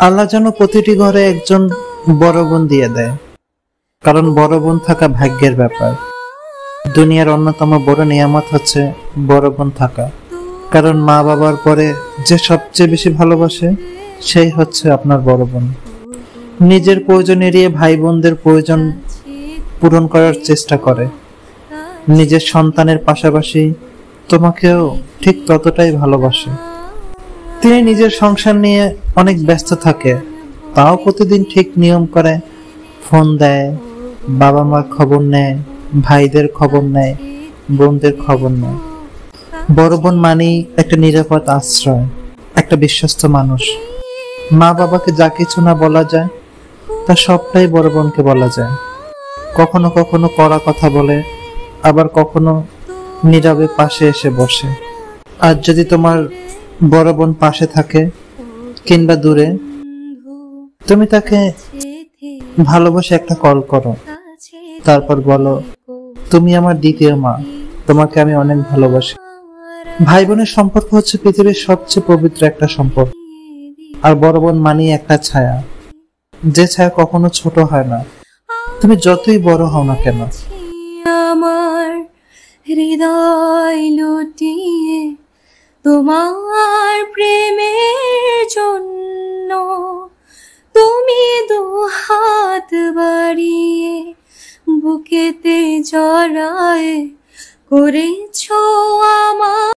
আল্লাহ যেন প্রতিটি ঘরে একজন বড় বোন দিয়ে দেয়, কারণ বড় বোন থাকা ভাগ্যের ব্যাপার। দুনিয়ার অন্যতম বড় নিয়ামত হচ্ছে বড় বোন থাকা, কারণ মা বাবার পরে যে সবচেয়ে বেশি ভালোবাসে সেই হচ্ছে আপনার বড় বোন। নিজের প্রয়োজন এড়িয়ে ভাই বোনদের প্রয়োজন পূরণ করার চেষ্টা করে। নিজের সন্তানের পাশাপাশি তোমাকেও ঠিক ততটাই ভালোবাসে। তিনি নিজের সংসার নিয়ে অনেক ব্যস্ত থাকে, তাও প্রতিদিন ঠিক নিয়ম করে ফোন দেয়, বাবা মার খবর নেয়, ভাইদের খবর নেয়, বোনদের খবর নেয়। বড় বোন মানেই একটা নিরাপদ আশ্রয়, একটা বিশ্বস্ত মানুষ। মা বাবাকে যা কিছু না বলা যায় তা সবটাই বড় বোনকে বলা যায়। কখনো কখনো কড়া কথা বলে, আবার কখনো নীরবে পাশে এসে বসে। আর যদি তোমার বড় বোন পাশে থাকে কিংবা দূরে, তুমি তাকে ভালোবাসে একটা কল করো, তারপর বলো, তুমি আমার দ্বিতীয় মা, তোমাকে আমি অনেক ভালোবাসি। ভাই বোনের সম্পর্ক হচ্ছে পৃথিবীর সবচেয়ে পবিত্র একটা সম্পর্ক। আর বড় বোন মানেই একটা ছায়া, যে ছায়া কখনো ছোট হয় না, তুমি যতই বড় হও না কেন। আমার হৃদয় লুটিয়ে তোমার প্রেমের জন্য তুমি দুহাত বাড়িয়ে বুকেতে জড়ায় করেছো আমার।